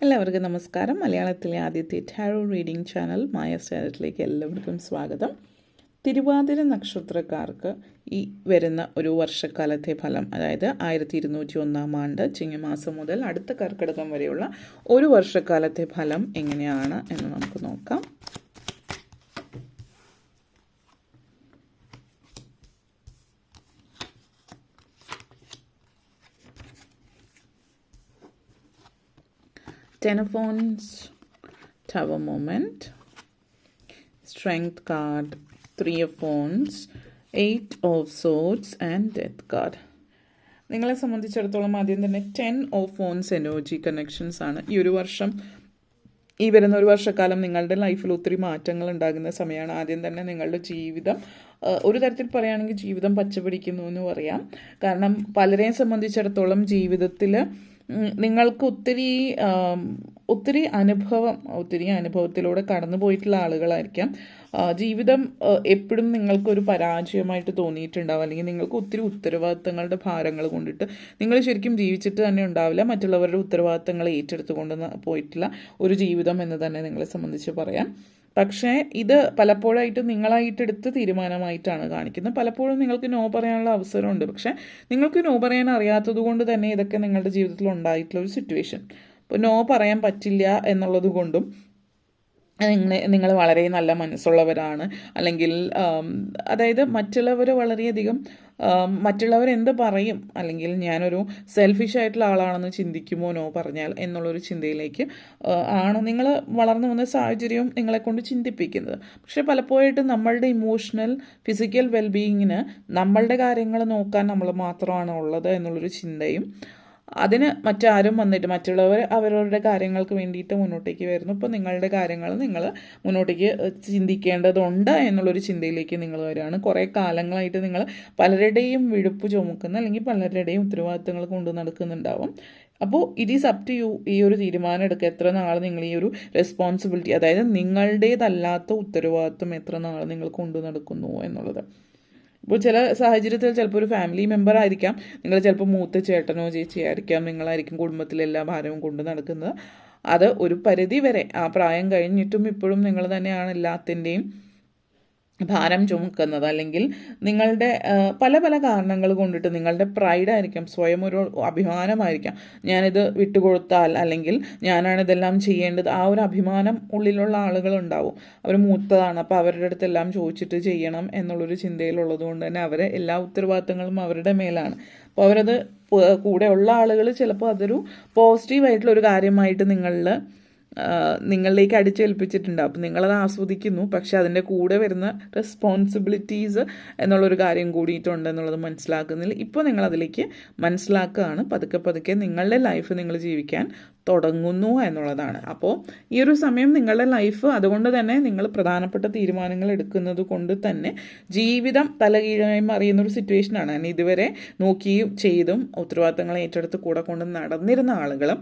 എല്ലാവർക്കും നമസ്കാരം. മലയാളത്തിലെ ആദ്യത്തെ ടാരോ റീഡിംഗ് ചാനൽ മായ സ്റ്റാരറ്റിലേക്ക് എല്ലാവർക്കും സ്വാഗതം. തിരുവാതിര നക്ഷത്രക്കാർക്ക് ഈ വരുന്ന ഒരു വർഷക്കാലത്തെ ഫലം, അതായത് 1201 ആണ്ട് ചിങ്ങമാസം മുതൽ അടുത്ത കർക്കിടകം വരെയുള്ള ഒരു വർഷക്കാലത്തെ ഫലം എങ്ങനെയാണ് എന്ന് നമുക്ക് നോക്കാം. Ten of Wands, Tower moment, Strength card, Three of Wands, Eight of Swords and Death card. നിങ്ങളെ സംബന്ധിച്ചിടത്തോളം ആദ്യം തന്നെ 10 of Wands എനർജി കണക്ഷൻസ് ആണ്. ഈ ഒരു വർഷം, ഈ വരുന്ന ഒരു വർഷക്കാലം നിങ്ങളുടെ ലൈഫിൽ ഒത്തിരി മാറ്റങ്ങൾ ഉണ്ടാകുന്ന സമയമാണ്. ആദ്യം തന്നെ നിങ്ങളുടെ ജീവിതം ഒരു തരത്തിൽ പറയുകയാണെങ്കിൽ ജീവിതം പച്ചപിടിക്കുന്നു എന്ന് പറയാം. കാരണം പലരെയും സംബന്ധിച്ചിടത്തോളം ജീവിതത്തിൽ നിങ്ങൾക്ക് ഒത്തിരി അനുഭവത്തിലൂടെ കടന്നു പോയിട്ടുള്ള ആളുകളായിരിക്കാം. ജീവിതം എപ്പോഴും നിങ്ങൾക്കൊരു പരാജയമായിട്ട് തോന്നിയിട്ടുണ്ടാവും, അല്ലെങ്കിൽ നിങ്ങൾക്ക് ഒത്തിരി ഉത്തരവാദിത്തങ്ങളുടെ ഭാരങ്ങൾ കൊണ്ടിട്ട് നിങ്ങൾ ശരിക്കും ജീവിച്ചിട്ട് തന്നെ ഉണ്ടാവില്ല. മറ്റുള്ളവരുടെ ഉത്തരവാദിത്തങ്ങൾ ഏറ്റെടുത്തുകൊണ്ട് പോയിട്ടുള്ള ഒരു ജീവിതം എന്ന് തന്നെ നിങ്ങളെ സംബന്ധിച്ച് പറയാം. പക്ഷേ ഇത് പലപ്പോഴായിട്ട് നിങ്ങളായിട്ടെടുത്ത് തീരുമാനമായിട്ടാണ് കാണിക്കുന്നത്. പലപ്പോഴും നിങ്ങൾക്ക് നോ പറയാനുള്ള അവസരമുണ്ട്, പക്ഷേ നിങ്ങൾക്ക് നോ പറയാൻ അറിയാത്തത് കൊണ്ട് തന്നെ ഇതൊക്കെ നിങ്ങളുടെ ജീവിതത്തിൽ ഉണ്ടായിട്ടുള്ള ഒരു സിറ്റുവേഷൻ. ഇപ്പോൾ നോ പറയാൻ പറ്റില്ല എന്നുള്ളത് കൊണ്ടും നിങ്ങൾ വളരെ നല്ല മനസ്സുള്ളവരാണ്, അല്ലെങ്കിൽ അതായത് മറ്റുള്ളവർ എന്ത് പറയും, അല്ലെങ്കിൽ ഞാനൊരു സെൽഫിഷ് ആയിട്ടുള്ള ആളാണെന്ന് ചിന്തിക്കുമോ നോ പറഞ്ഞാൽ എന്നുള്ളൊരു ചിന്തയിലേക്ക് ആണ് നിങ്ങൾ വളർന്നു വന്ന സാഹചര്യവും നിങ്ങളെ കൊണ്ട് ചിന്തിപ്പിക്കുന്നത്. പക്ഷേ പലപ്പോഴായിട്ടും നമ്മളുടെ ഇമോഷണൽ ഫിസിക്കൽ വെൽബീയിങ്ങിന് നമ്മളുടെ കാര്യങ്ങൾ നോക്കാൻ നമ്മൾ മാത്രമാണ് ഉള്ളത് എന്നുള്ളൊരു ചിന്തയും, അതിന് മറ്റാരും വന്നിട്ട് മറ്റുള്ളവർ അവരവരുടെ കാര്യങ്ങൾക്ക് വേണ്ടിയിട്ട് മുന്നോട്ടേക്ക് വരുന്നു. ഇപ്പോൾ നിങ്ങളുടെ കാര്യങ്ങൾ നിങ്ങൾ മുന്നോട്ടേക്ക് ചിന്തിക്കേണ്ടതുണ്ട് എന്നുള്ളൊരു ചിന്തയിലേക്ക് നിങ്ങൾ വരികയാണ്. കുറേ കാലങ്ങളായിട്ട് നിങ്ങൾ പലരുടെയും വിഴുപ്പ് ചുമക്കുന്ന, അല്ലെങ്കിൽ പലരുടെയും ഉത്തരവാദിത്തങ്ങൾ കൊണ്ടു നടക്കുന്നുണ്ടാവും. അപ്പോൾ it is up to you. ഈ ഒരു തീരുമാനം എടുക്കുക, എത്ര നാൾ നിങ്ങൾ ഈ ഒരു റെസ്പോൺസിബിലിറ്റി, അതായത് നിങ്ങളുടേതല്ലാത്ത ഉത്തരവാദിത്വം എത്ര നാൾ നിങ്ങൾ കൊണ്ടു നടക്കുന്നു എന്നുള്ളത്. ഇപ്പോൾ ചില സാഹചര്യത്തിൽ ചിലപ്പോൾ ഒരു ഫാമിലി മെമ്പർ ആയിരിക്കാം, നിങ്ങൾ ചിലപ്പോൾ മൂത്ത ചേട്ടനോ ചേച്ചിയോ ആയിരിക്കാം, നിങ്ങളായിരിക്കും കുടുംബത്തിലെ എല്ലാ ഭാരവും കൊണ്ട് നടക്കുന്നത്. അത് ഒരു പരിധി വരെ ആ പ്രായം കഴിഞ്ഞിട്ടും ഇപ്പോഴും നിങ്ങൾ തന്നെയാണ് എല്ലാത്തിൻ്റെയും ഭാരം ചുമക്കുന്നത്. അല്ലെങ്കിൽ നിങ്ങളുടെ പല കാരണങ്ങൾ കൊണ്ടിട്ട് നിങ്ങളുടെ പ്രൈഡായിരിക്കാം, സ്വയം ഒരു അഭിമാനമായിരിക്കാം, ഞാനിത് വിട്ടുകൊടുത്താൽ അല്ലെങ്കിൽ ഞാനാണ് ഇതെല്ലാം ചെയ്യേണ്ടത്, ആ ഒരു അഭിമാനം ഉള്ളിലുള്ള ആളുകളുണ്ടാവും. അവർ മൂത്തതാണ്, അപ്പോൾ അവരുടെ അടുത്തെല്ലാം ചോദിച്ചിട്ട് ചെയ്യണം എന്നുള്ളൊരു ചിന്തയിലുള്ളത് കൊണ്ട് തന്നെ അവരെ എല്ലാ ഉത്തരവാദിത്തങ്ങളും അവരുടെ മേലാണ്. അപ്പോൾ അവരത് കൂടെ ഉള്ള ആളുകൾ ചിലപ്പോൾ അതൊരു പോസിറ്റീവായിട്ടുള്ളൊരു കാര്യമായിട്ട് നിങ്ങളിലേക്ക് അടിച്ചേൽപ്പിച്ചിട്ടുണ്ട്. അപ്പം നിങ്ങളത് ആസ്വദിക്കുന്നു, പക്ഷെ അതിൻ്റെ കൂടെ വരുന്ന റെസ്പോൺസിബിലിറ്റീസ് എന്നുള്ളൊരു കാര്യം കൂടിയിട്ടുണ്ട് എന്നുള്ളത് മനസ്സിലാക്കുന്നില്ല. ഇപ്പോൾ നിങ്ങളതിലേക്ക് മനസ്സിലാക്കുകയാണ്. പതുക്കെ നിങ്ങളുടെ ലൈഫ് നിങ്ങൾ ജീവിക്കാൻ തുടങ്ങുന്നു എന്നുള്ളതാണ്. അപ്പോൾ ഈ ഒരു സമയം നിങ്ങളുടെ ലൈഫ്, അതുകൊണ്ട് തന്നെ നിങ്ങൾ പ്രധാനപ്പെട്ട തീരുമാനങ്ങൾ എടുക്കുന്നത് കൊണ്ട് തന്നെ ജീവിതം തലകീഴായി മറിയുന്നൊരു സിറ്റുവേഷനാണ്. ഞാൻ ഇതുവരെ നോക്കിയും ചെയ്തും ഉത്തരവാദിത്തങ്ങൾ ഏറ്റെടുത്ത് കൂടെ കൊണ്ട് നടന്നിരുന്ന ആളുകളും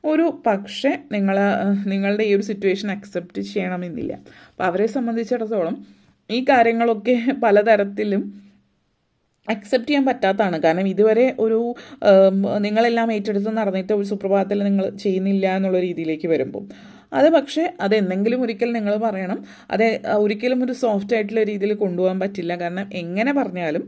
ഒരു പക്ഷേ നിങ്ങളുടെ ഈ ഒരു സിറ്റുവേഷൻ അക്സെപ്റ്റ് ചെയ്യണമെന്നില്ല. അപ്പോൾ അവരെ സംബന്ധിച്ചിടത്തോളം ഈ കാര്യങ്ങളൊക്കെ പലതരത്തിലും അക്സെപ്റ്റ് ചെയ്യാൻ പറ്റാത്തതാണ്. കാരണം ഇതുവരെ നിങ്ങളെല്ലാം ഏറ്റെടുത്ത് നടന്നിട്ട് ഒരു സുപ്രഭാതത്തിൽ നിങ്ങൾ ചെയ്യുന്നില്ല എന്നുള്ള രീതിയിലേക്ക് വരുമ്പോൾ പക്ഷേ അതെന്തെങ്കിലും ഒരിക്കൽ നിങ്ങൾ പറയണം. ഒരിക്കലും ഒരു സോഫ്റ്റ് ആയിട്ടുള്ള രീതിയിൽ കൊണ്ടുപോകാൻ പറ്റില്ല. കാരണം എങ്ങനെ പറഞ്ഞാലും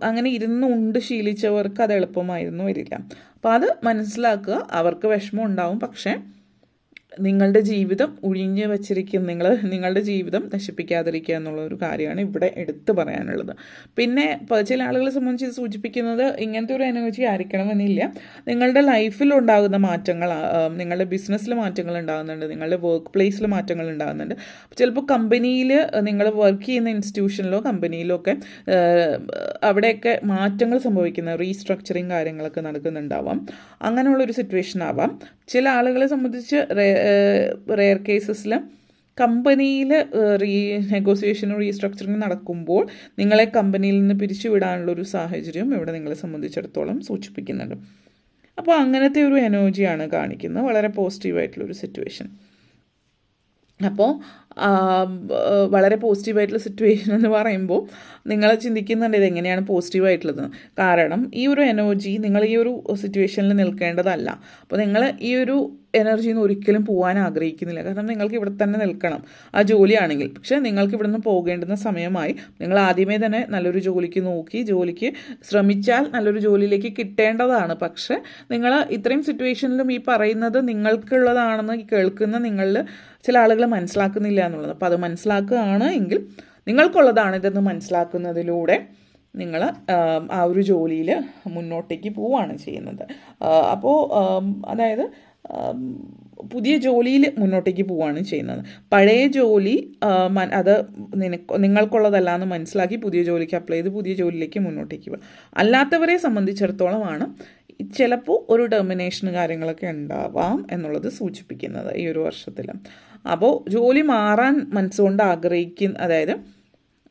അങ്ങനെ ഇരുന്നുണ്ട് ശീലിച്ചവർക്ക് അത് എളുപ്പമായിരുന്നു വരില്ല. അപ്പോൾ അത് മനസ്സിലാക്കുക. അവർക്ക് വിഷമം ഉണ്ടാവും, പക്ഷേ നിങ്ങളുടെ ജീവിതം ഒഴിഞ്ഞു വച്ചിരിക്കുന്ന നിങ്ങളുടെ ജീവിതം നശിപ്പിക്കാതിരിക്കുക എന്നുള്ളൊരു കാര്യമാണ് ഇവിടെ എടുത്തു പറയാനുള്ളത്. പിന്നെ ചില ആളുകളെ സംബന്ധിച്ച് സൂചിപ്പിക്കുന്നത് ഇങ്ങനത്തെ ഒരു എനർജി ആയിരിക്കണമെന്നില്ല. നിങ്ങളുടെ ലൈഫിൽ ഉണ്ടാകുന്ന മാറ്റങ്ങൾ, നിങ്ങളുടെ ബിസിനസ്സിൽ മാറ്റങ്ങൾ ഉണ്ടാകുന്നുണ്ട്, നിങ്ങളുടെ വർക്ക് പ്ലേസിൽ മാറ്റങ്ങൾ ഉണ്ടാകുന്നുണ്ട്. ചിലപ്പോൾ കമ്പനിയിൽ നിങ്ങൾ വർക്ക് ചെയ്യുന്ന ഇൻസ്റ്റിറ്റ്യൂഷനിലോ കമ്പനിയിലോ ഒക്കെ അവിടെയൊക്കെ മാറ്റങ്ങൾ സംഭവിക്കുന്ന റീസ്ട്രക്ചറിങ് കാര്യങ്ങളൊക്കെ നടക്കുന്നുണ്ടാവാം. അങ്ങനെയുള്ളൊരു സിറ്റുവേഷൻ ആവാം. ചില ആളുകളെ സംബന്ധിച്ച് റെയർ കേസസിൽ കമ്പനിയിൽ നെഗോസിയേഷനും റീസ്ട്രക്ചറിങ് നടക്കുമ്പോൾ നിങ്ങളെ കമ്പനിയിൽ നിന്ന് പിരിച്ചുവിടാനുള്ളൊരു സാഹചര്യം ഇവിടെ നിങ്ങളെ സംബന്ധിച്ചിടത്തോളം സൂചിപ്പിക്കുന്നുണ്ട്. അപ്പോൾ അങ്ങനത്തെ ഒരു എനർജിയാണ് കാണിക്കുന്നത്, വളരെ പോസിറ്റീവായിട്ടുള്ളൊരു സിറ്റുവേഷൻ. അപ്പോൾ വളരെ പോസിറ്റീവായിട്ടുള്ള സിറ്റുവേഷൻ എന്ന് പറയുമ്പോൾ നിങ്ങൾ ചിന്തിക്കുന്നുണ്ട് ഇതെങ്ങനെയാണ് പോസിറ്റീവായിട്ടുള്ളത്. കാരണം ഈ ഒരു എനർജി നിങ്ങൾ ഈ ഒരു സിറ്റുവേഷനിൽ നിൽക്കേണ്ടതല്ല. അപ്പോൾ നിങ്ങൾ ഈ ഒരു എനർജിയിൽ നിന്ന് ഒരിക്കലും പോകാൻ ആഗ്രഹിക്കുന്നില്ല. കാരണം നിങ്ങൾക്ക് ഇവിടെ തന്നെ നിൽക്കണം ആ ജോലിയാണെങ്കിൽ. പക്ഷേ നിങ്ങൾക്ക് ഇവിടെ നിന്ന് പോകേണ്ടുന്ന സമയമായി. നിങ്ങൾ ആദ്യമേ തന്നെ നല്ലൊരു ജോലിക്ക് നോക്കി ജോലിക്ക് ശ്രമിച്ചാൽ നല്ലൊരു ജോലിയിലേക്ക് കിട്ടേണ്ടതാണ്. പക്ഷേ നിങ്ങൾ ഇത്രയും സിറ്റുവേഷനിലും ഈ പറയുന്നത് നിങ്ങൾക്കുള്ളതാണെന്ന് കേൾക്കുന്ന നിങ്ങളിൽ ചില ആളുകൾ മനസ്സിലാക്കുന്നില്ല എന്നുള്ളത്. അപ്പോൾ അത് മനസ്സിലാക്കുകയാണ് എങ്കിൽ നിങ്ങൾക്കുള്ളതാണ് ഇതെന്ന് മനസ്സിലാക്കുന്നതിലൂടെ നിങ്ങൾ ആ ഒരു ജോലിയിൽ മുന്നോട്ടേക്ക് പോവുകയാണ് ചെയ്യുന്നത്. അപ്പോൾ അതായത് പുതിയ ജോലിയിൽ മുന്നോട്ടേക്ക് പോവുകയാണ് ചെയ്യുന്നത്. പഴയ ജോലി അത് നിങ്ങൾക്കുള്ളതല്ല എന്ന് മനസ്സിലാക്കി പുതിയ ജോലിക്ക് അപ്ലൈ ചെയ്ത് പുതിയ ജോലിയിലേക്ക് മുന്നോട്ടേക്ക് പോകുക. അല്ലാത്തവരെ സംബന്ധിച്ചിടത്തോളമാണ് ചിലപ്പോൾ ഒരു ടെർമിനേഷൻ കാര്യങ്ങളൊക്കെ ഉണ്ടാവാം എന്നുള്ളത് സൂചിപ്പിക്കുന്നത് ഈ ഒരു വർഷത്തിൽ. അപ്പോൾ ജോലി മാറാൻ മനസ്സുകൊണ്ട് ആഗ്രഹിക്കുന്ന, അതായത്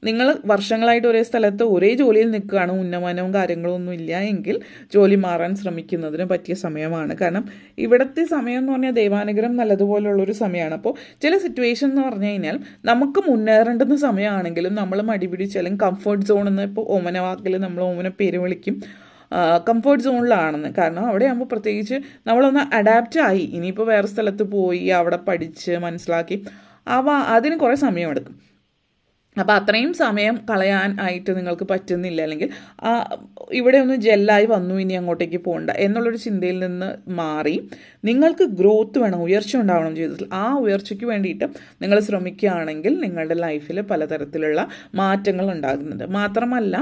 നിങ്ങൾ വർഷങ്ങളായിട്ട് ഒരേ സ്ഥലത്ത് ഒരേ ജോലിയിൽ നിൽക്കുകയാണ്, ഉന്നമനവും കാര്യങ്ങളും ഒന്നും ഇല്ല എങ്കിൽ ജോലി മാറാൻ ശ്രമിക്കുന്നതിന് പറ്റിയ സമയമാണ്. കാരണം ഇവിടുത്തെ സമയം എന്ന് പറഞ്ഞാൽ ദൈവാനുഗ്രഹം നല്ലതുപോലുള്ളൊരു സമയമാണ്. അപ്പോൾ ചില സിറ്റുവേഷൻ എന്ന് പറഞ്ഞു കഴിഞ്ഞാൽ നമുക്ക് മുന്നേറേണ്ടുന്ന സമയമാണെങ്കിലും നമ്മൾ മടിപിടിച്ച് അല്ലെങ്കിൽ കംഫർട്ട് സോൺ എന്ന് ഇപ്പോൾ ഓമന വാക്കിൽ നമ്മൾ ഓമന പേര് വിളിക്കും, കംഫർട്ട് സോണിലാണെന്ന്. കാരണം അവിടെ ആകുമ്പോൾ പ്രത്യേകിച്ച് നമ്മളൊന്ന് അഡാപ്റ്റ് ആയി. ഇനിയിപ്പോൾ വേറെ സ്ഥലത്ത് പോയി അവിടെ പഠിച്ച് മനസ്സിലാക്കി അതിന് കുറേ സമയമെടുക്കും. അപ്പോൾ അത്രയും സമയം കളയാൻ ആയിട്ട് നിങ്ങൾക്ക് പറ്റുന്നില്ല, അല്ലെങ്കിൽ ഇവിടെ ഒന്ന് ജെല്ലായി വന്നു ഇനി അങ്ങോട്ടേക്ക് പോകണ്ട എന്നുള്ളൊരു ചിന്തയിൽ നിന്ന് മാറി നിങ്ങൾക്ക് ഗ്രോത്ത് വേണം, ഉയർച്ച ഉണ്ടാവണം ജീവിതത്തിൽ. ആ ഉയർച്ചയ്ക്ക് വേണ്ടിയിട്ട് നിങ്ങൾ ശ്രമിക്കുകയാണെങ്കിൽ നിങ്ങളുടെ ലൈഫിൽ പലതരത്തിലുള്ള മാറ്റങ്ങൾ ഉണ്ടാകുന്നുണ്ട്. മാത്രമല്ല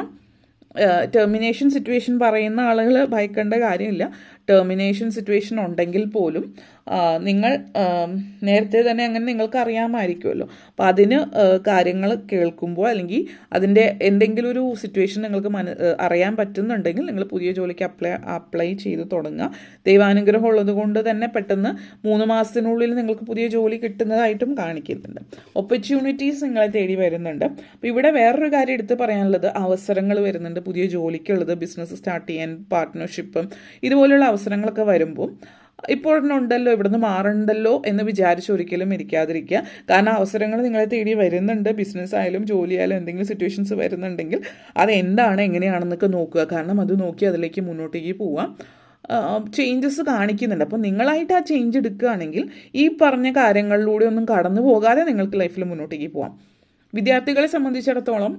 ടെർമിനേഷൻ സിറ്റുവേഷൻ പറയുന്ന ആളുകൾ ഭയക്കേണ്ട കാര്യമില്ല. ടെർമിനേഷൻ സിറ്റുവേഷൻ ഉണ്ടെങ്കിൽ പോലും നിങ്ങൾ നേരത്തെ തന്നെ അങ്ങനെ നിങ്ങൾക്ക് അറിയാമായിരിക്കുമല്ലോ. അപ്പോൾ അതിന് കാര്യങ്ങൾ കേൾക്കുമ്പോൾ അല്ലെങ്കിൽ അതിൻ്റെ എന്തെങ്കിലും ഒരു സിറ്റുവേഷൻ നിങ്ങൾക്ക് അറിയാൻ പറ്റുന്നുണ്ടെങ്കിൽ നിങ്ങൾ പുതിയ ജോലിക്ക് അപ്ലൈ ചെയ്ത് തുടങ്ങുക. ദൈവാനുഗ്രഹം ഉള്ളത് കൊണ്ട് തന്നെ പെട്ടെന്ന് 3 മാസത്തിനുള്ളിൽ നിങ്ങൾക്ക് പുതിയ ജോലി കിട്ടുന്നതായിട്ടും കാണിക്കുന്നുണ്ട്. ഓപ്പർച്യൂണിറ്റീസ് നിങ്ങളെ തേടി വരുന്നുണ്ട്. അപ്പോൾ ഇവിടെ വേറൊരു കാര്യം എടുത്ത് പറയാനുള്ളത്, അവസരങ്ങൾ വരുന്നുണ്ട് പുതിയ ജോലിക്കുള്ളത്. ബിസിനസ് സ്റ്റാർട്ട് ചെയ്യാൻ, പാർട്ട്ണർഷിപ്പ്, ഇതുപോലുള്ള അവസരങ്ങളൊക്കെ വരുമ്പോൾ ഇപ്പോഴുണ്ടല്ലോ ഇവിടുന്ന് മാറണ്ടല്ലോ എന്ന് വിചാരിച്ച് ഒരിക്കലും ഇരിക്കാതിരിക്കുക. കാരണം അവസരങ്ങൾ നിങ്ങളെ തേടി വരുന്നുണ്ട്. ബിസിനസ് ആയാലും ജോലി ആയാലും എന്തെങ്കിലും സിറ്റുവേഷൻസ് വരുന്നുണ്ടെങ്കിൽ അതെന്താണ് എങ്ങനെയാണെന്നൊക്കെ നോക്കുക. കാരണം അത് നോക്കി അതിലേക്ക് മുന്നോട്ടേക്ക് പോവാം. ചേഞ്ചസ് കാണിക്കുന്നുണ്ട്. അപ്പോൾ നിങ്ങളായിട്ട് ആ ചേഞ്ച് എടുക്കുകയാണെങ്കിൽ ഈ പറഞ്ഞ കാര്യങ്ങളിലൂടെ ഒന്നും കടന്നു പോകാതെ നിങ്ങൾക്ക് ലൈഫിൽ മുന്നോട്ടേക്ക് പോവാം. വിദ്യാർത്ഥികളെ സംബന്ധിച്ചിടത്തോളം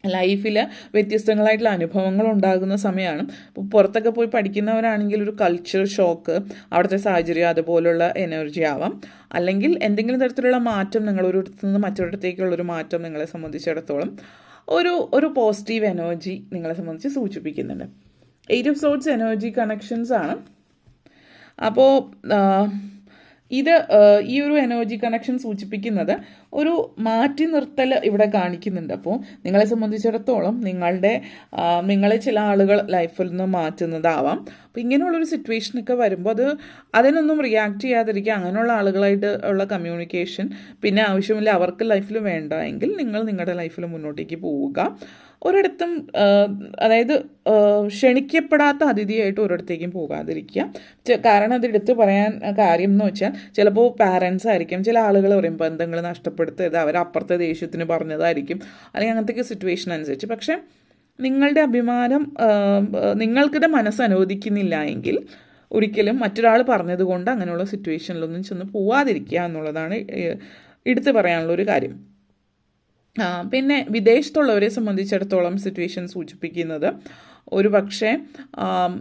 ലൈഫിൽ വ്യത്യസ്തങ്ങളായിട്ടുള്ള അനുഭവങ്ങൾ ഉണ്ടാകുന്ന സമയമാണ്. ഇപ്പോൾ പുറത്തൊക്കെ പോയി പഠിക്കുന്നവരാണെങ്കിൽ ഒരു കൾച്ചർ ഷോക്ക്, അവിടുത്തെ സാഹചര്യം, അതുപോലുള്ള എനർജി ആവാം. അല്ലെങ്കിൽ എന്തെങ്കിലും തരത്തിലുള്ള മാറ്റം, നിങ്ങളൊരിടത്തു നിന്ന് മറ്റൊരിടത്തേക്കുള്ളൊരു മാറ്റം നിങ്ങളെ സംബന്ധിച്ചിടത്തോളം ഒരു പോസിറ്റീവ് എനർജി നിങ്ങളെ സംബന്ധിച്ച് സൂചിപ്പിക്കുന്നുണ്ട്. 8 ഓഫ് സോർട്സ് എനർജി കണക്ഷൻസ് ആണ്. അപ്പോൾ ഇത് ഈ ഒരു എനർജി കണക്ഷൻ സൂചിപ്പിക്കുന്നത് ഒരു മാറ്റി നിർത്തൽ ഇവിടെ കാണിക്കുന്നുണ്ട്. അപ്പോൾ നിങ്ങളെ സംബന്ധിച്ചിടത്തോളം നിങ്ങളെ ചില ആളുകൾ ലൈഫിൽ നിന്ന് മാറ്റുന്നതാവാം. അപ്പോൾ ഇങ്ങനെയുള്ളൊരു സിറ്റുവേഷനൊക്കെ വരുമ്പോൾ അതിനൊന്നും റിയാക്ട് ചെയ്യാതിരിക്കുക. അങ്ങനെയുള്ള ആളുകളായിട്ട് ഉള്ള കമ്മ്യൂണിക്കേഷൻ പിന്നെ ആവശ്യമില്ല, അവർക്ക് ലൈഫിൽ വേണ്ട എങ്കിൽ നിങ്ങൾ നിങ്ങളുടെ ലൈഫിൽ മുന്നോട്ടേക്ക് പോവുക. ഒരിടത്തും അതായത് ക്ഷണിക്കപ്പെടാത്ത അതിഥിയായിട്ട് ഒരിടത്തേക്കും പോകാതിരിക്കുക. കാരണം അതെടുത്ത് പറയാൻ കാര്യം എന്ന് വെച്ചാൽ ചിലപ്പോൾ പാരൻസ് ആയിരിക്കും, ചില ആളുകൾ പറയും ബന്ധങ്ങൾ നഷ്ടപ്പെടുത്തരുത്, അവരപ്പുറത്തെ ദേഷ്യത്തിന് പറഞ്ഞതായിരിക്കും, അല്ലെങ്കിൽ അങ്ങനത്തെ സിറ്റുവേഷൻ അനുസരിച്ച്. പക്ഷേ നിങ്ങളുടെ അഭിമാനം നിങ്ങൾക്കിടെ മനസ്സ് അനുവദിക്കുന്നില്ല എങ്കിൽ ഒരിക്കലും മറ്റൊരാൾ പറഞ്ഞതുകൊണ്ട് അങ്ങനെയുള്ള സിറ്റുവേഷനിലൊന്നും ചെന്ന് പോവാതിരിക്കുക എന്നുള്ളതാണ് എടുത്തു പറയാനുള്ളൊരു കാര്യം. പിന്നെ വിദേശത്തുള്ളവരെ സംബന്ധിച്ചിടത്തോളം സിറ്റുവേഷൻ സൂചിപ്പിക്കുന്നത് ഒരു പക്ഷേ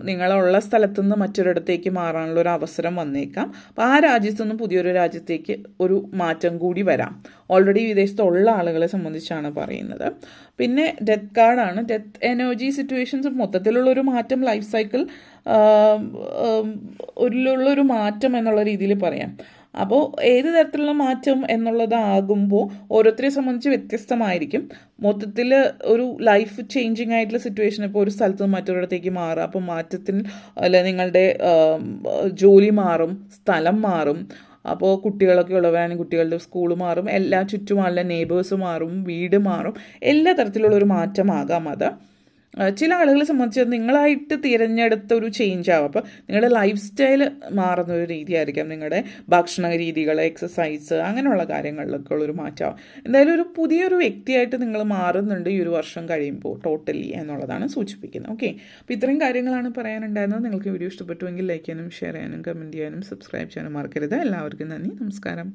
നിങ്ങളുള്ള സ്ഥലത്തുനിന്ന് മറ്റൊരിടത്തേക്ക് മാറാനുള്ള ഒരു അവസരം വന്നേക്കാം. അപ്പോൾ ആ രാജ്യത്തു നിന്ന് പുതിയൊരു രാജ്യത്തേക്ക് ഒരു മാറ്റം കൂടി വരാം. ഓൾറെഡി വിദേശത്തുള്ള ആളുകളെ സംബന്ധിച്ചാണ് പറയുന്നത്. പിന്നെ ഡെത്ത് കാർഡാണ്. ഡെത്ത് എനർജി സിറ്റുവേഷൻസ് മൊത്തത്തിലുള്ളൊരു മാറ്റം, ലൈഫ് സൈക്കിൾ ഉള്ളൊരു മാറ്റം എന്നുള്ള രീതിയിൽ പറയാം. അപ്പോൾ ഏത് തരത്തിലുള്ള മാറ്റം എന്നുള്ളതാകുമ്പോൾ ഓരോരുത്തരെ സംബന്ധിച്ച് വ്യത്യസ്തമായിരിക്കും. മൊത്തത്തിൽ ഒരു ലൈഫ് ചേഞ്ചിങ് ആയിട്ടുള്ള സിറ്റുവേഷൻ, ഇപ്പോൾ ഒരു സ്ഥലത്ത് നിന്ന് മറ്റൊരിടത്തേക്ക് മാറുക, അപ്പോൾ മാറ്റത്തിന് നിങ്ങളുടെ ജോലി മാറും, സ്ഥലം മാറും. അപ്പോൾ കുട്ടികളൊക്കെ ഉള്ളവരാണെങ്കിൽ കുട്ടികളുടെ സ്കൂൾ മാറും, എല്ലാ ചുറ്റുമുള്ള നെയ്ബേഴ്സ് മാറും, വീട് മാറും, എല്ലാ തരത്തിലുള്ളൊരു മാറ്റമാകാം അത്. ചില ആളുകളെ സംബന്ധിച്ച് നിങ്ങളായിട്ട് തിരഞ്ഞെടുത്ത ഒരു ചേഞ്ച് ആവും. അപ്പോൾ നിങ്ങളുടെ ലൈഫ് സ്റ്റൈൽ മാറുന്ന ഒരു രീതിയായിരിക്കാം, നിങ്ങളുടെ ഭക്ഷണ രീതികൾ, എക്സസൈസ്, അങ്ങനെയുള്ള കാര്യങ്ങളിലൊക്കെ ഉള്ളൊരു മാറ്റമാവും. എന്തായാലും ഒരു പുതിയൊരു വ്യക്തിയായിട്ട് നിങ്ങൾ മാറുന്നുണ്ട് ഈ ഒരു വർഷം കഴിയുമ്പോൾ ടോട്ടലി എന്നുള്ളതാണ് സൂചിപ്പിക്കുന്നത്. ഓക്കെ, അപ്പോൾ ഇത്രയും കാര്യങ്ങളാണ് പറയാനുണ്ടായിരുന്നത്. നിങ്ങൾക്ക് വീഡിയോ ഇഷ്ടപ്പെട്ടുവെങ്കിൽ ലൈക്ക് ചെയ്യാനും ഷെയർ ചെയ്യാനും കമൻറ്റ് ചെയ്യാനും സബ്സ്ക്രൈബ് ചെയ്യാനും മറക്കരുത്. എല്ലാവർക്കും നന്ദി, നമസ്കാരം.